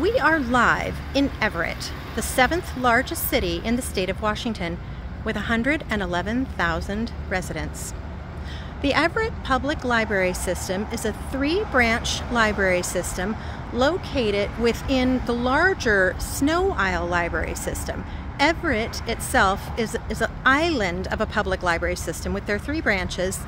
We are live in Everett, the 7th largest city in the state of Washington, with 111,000 residents. The Everett Public Library System is a 3-branch library system located within the larger Snow Isle Library System. Everett itself is an island of a public library system with their 3 branches.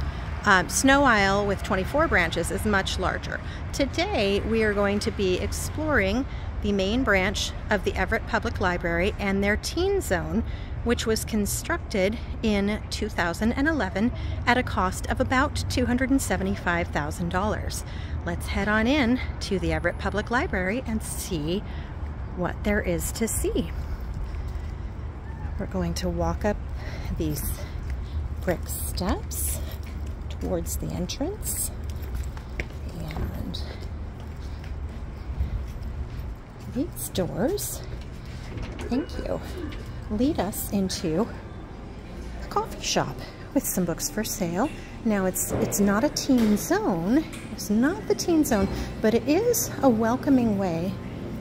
Snow Isle, with 24 branches, is much larger. Today we are going to be exploring the main branch of the Everett Public Library and their teen zone, which was constructed in 2011 at a cost of about $275,000. Let's head on in to the Everett Public Library and see what there is to see. We're going to walk up these brick steps towards the entrance, and these doors, thank you, lead us into a coffee shop with some books for sale. Now it's not a teen zone, it's not the teen zone, but it is a welcoming way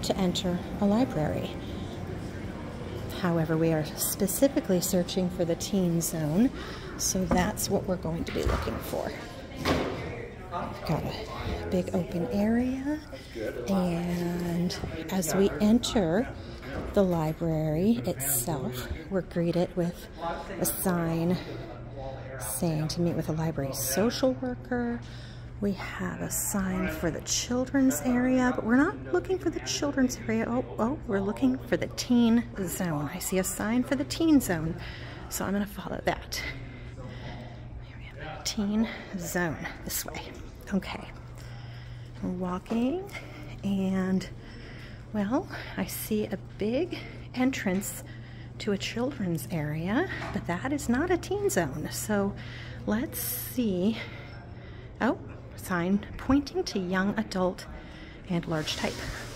to enter a library. However, we are specifically searching for the teen zone, so that's what we're going to be looking for. We've got a big open area, and as we enter the library itself, we're greeted with a sign saying to meet with a library social worker. We have a sign for the children's area, but we're not looking for the children's area. Oh, we're looking for the teen zone. I see a sign for the teen zone, so I'm going to follow that. Here we have teen zone, this way. Okay, we're walking, and well, I see a big entrance to a children's area, but that is not a teen zone. So let's see. Oh, sign pointing to young adult and large type.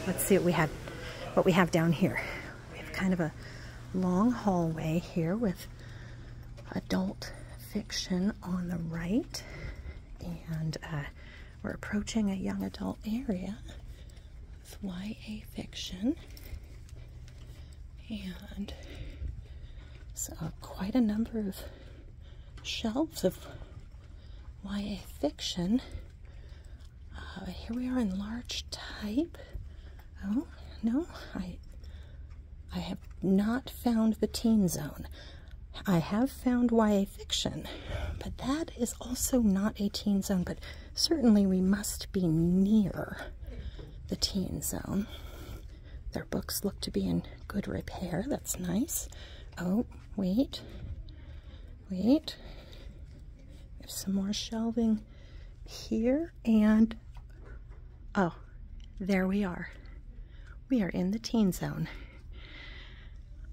Let's see what we have down here. We have kind of a long hallway here with adult fiction on the right, and we're approaching a young adult area with YA fiction, and so quite a number of shelves of YA fiction. Here we are in large type. Oh, no, I have not found the teen zone. I have found YA fiction, but that is also not a teen zone, but certainly we must be near the teen zone. Their books look to be in good repair. That's nice. Oh, wait. We have some more shelving here, and oh, there we are. We are in the teen zone.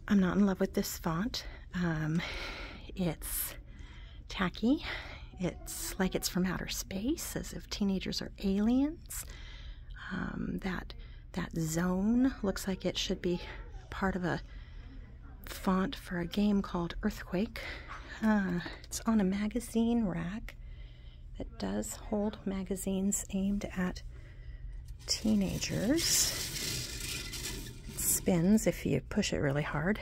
I'm not in love with this font. It's tacky. It's like it's from outer space, as if teenagers are aliens. That zone looks like it should be part of a font for a game called Earthquake. It's on a magazine rack that does hold magazines aimed at teenagers. It spins if you push it really hard.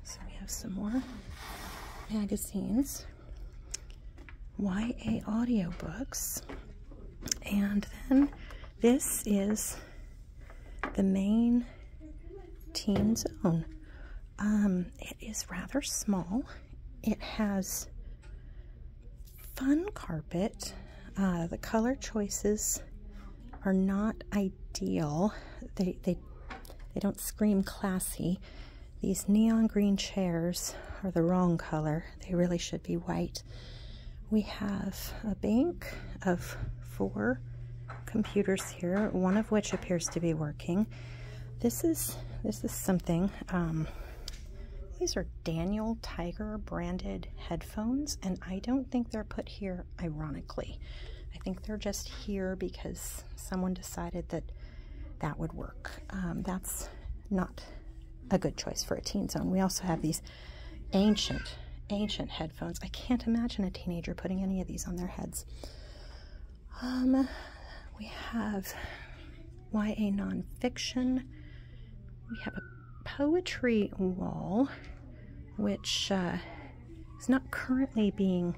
So we have some more magazines, YA audiobooks, and then this is the main teen zone. It is rather small. It has fun carpet. The color choices are not ideal. They don't scream classy. These neon green chairs are the wrong color. They really should be white. We have a bank of 4 computers here, one of which appears to be working. This is something. These are Daniel Tiger branded headphones, and I don't think they're put here ironically. I think they're just here because someone decided that that would work. That's not a good choice for a teen zone. We also have these ancient headphones. I can't imagine a teenager putting any of these on their heads. We have YA nonfiction. We have a poetry wall, which is not currently being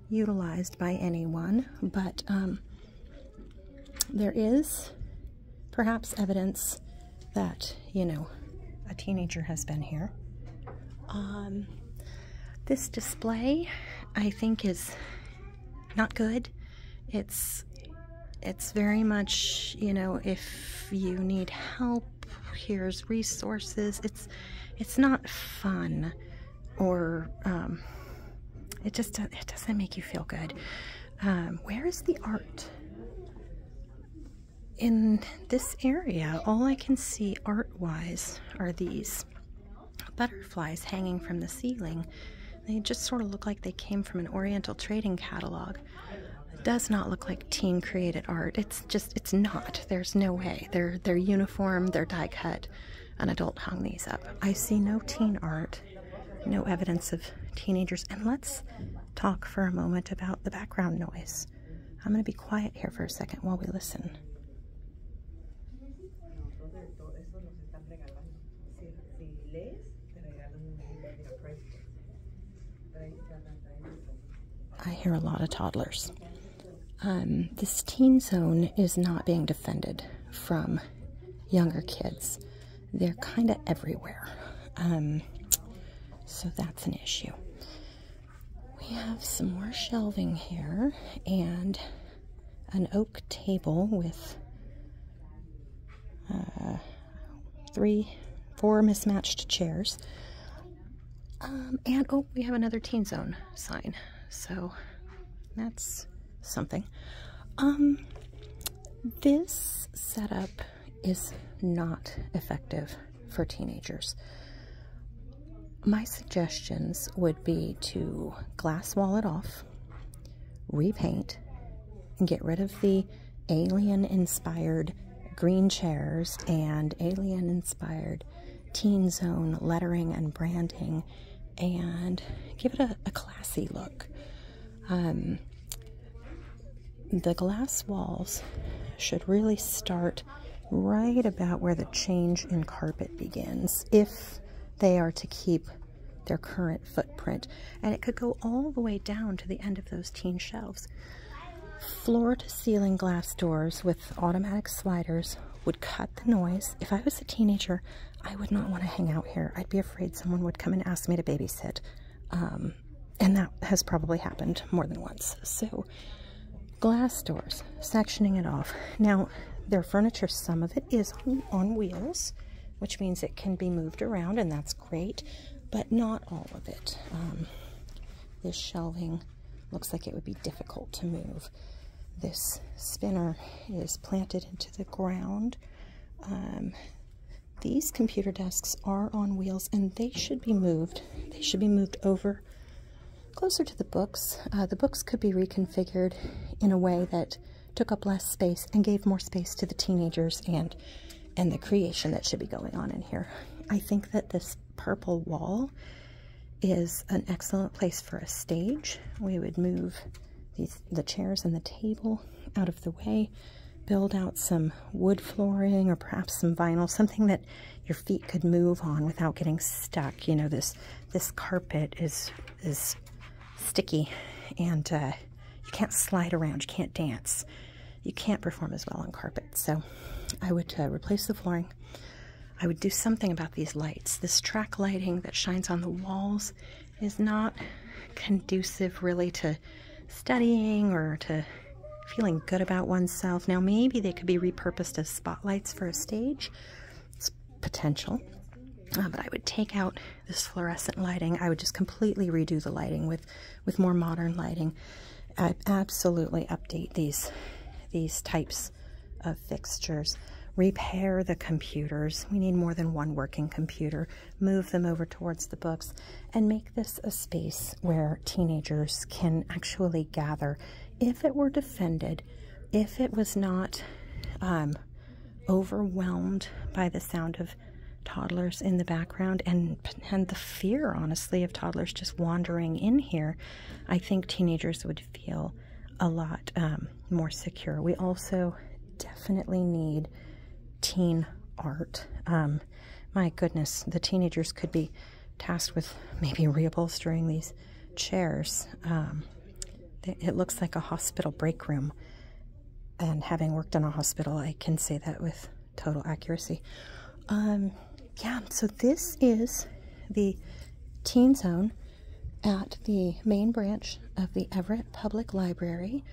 utilized by anyone, but there is perhaps evidence that, you know, a teenager has been here. This display, I think, is not good. It's very much, you know, if you need help, here's resources. It's not fun, or it doesn't make you feel good. Where is the art? In this area, all I can see art-wise are these butterflies hanging from the ceiling. They just sort of look like they came from an Oriental trading catalog. It does not look like teen-created art. It's not. There's no way. They're uniform, they're die-cut. An adult hung these up. I see no teen art, no evidence of teenagers. And let's talk for a moment about the background noise. I'm going to be quiet here for a second while we listen. I hear a lot of toddlers. This teen zone is not being defended from younger kids. They're kind of everywhere. So that's an issue. We have some more shelving here and an oak table with 4 mismatched chairs. And oh, we have another teen zone sign. So that's something. This setup is not effective for teenagers. My suggestions would be to glass wall it off, repaint, and get rid of the alien-inspired green chairs and alien-inspired teen zone lettering and branding, and give it a classy look. The glass walls should really start right about where the change in carpet begins, if they are to keep their current footprint. And it could go all the way down to the end of those teen shelves. Floor-to-ceiling glass doors with automatic sliders would cut the noise. If I was a teenager, I would not want to hang out here. I'd be afraid someone would come and ask me to babysit. And that has probably happened more than once. So, glass doors, sectioning it off. Now, their furniture, some of it is on wheels, which means it can be moved around, and that's great, but not all of it. This shelving looks like it would be difficult to move. This spinner is planted into the ground. These computer desks are on wheels, and they should be moved. They should be moved over closer to the books. The books could be reconfigured in a way that took up less space and gave more space to the teenagers and the creation that should be going on in here. I think that this purple wall is an excellent place for a stage. We would move the chairs and the table out of the way, build out some wood flooring or perhaps some vinyl, something that your feet could move on without getting stuck. You know, this carpet is sticky, and you can't slide around, you can't dance, you can't perform as well on carpet. So I would replace the flooring. I would do something about these lights. This track lighting that shines on the walls is not conducive really to studying or to feeling good about oneself. Now, maybe they could be repurposed as spotlights for a stage. It's potential. But I would take out this fluorescent lighting. I would just completely redo the lighting with more modern lighting. I'd absolutely update these types of fixtures. Repair the computers. We need more than one working computer. Move them over towards the books and make this a space where teenagers can actually gather. If it were defended, if it was not overwhelmed by the sound of toddlers in the background and the fear, honestly, of toddlers just wandering in here, I think teenagers would feel a lot more secure. We also definitely need teen art. My goodness, the teenagers could be tasked with maybe reupholstering these chairs. It looks like a hospital break room, and having worked in a hospital, I can say that with total accuracy. Yeah, so this is the teen zone at the main branch of the Everett Public Library.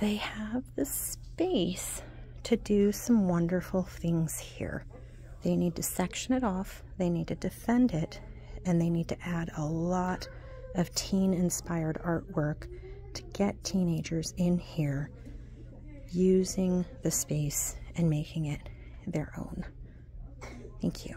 They have the space to do some wonderful things here. They need to section it off, they need to defend it, and they need to add a lot of teen-inspired artwork to get teenagers in here using the space and making it their own. Thank you.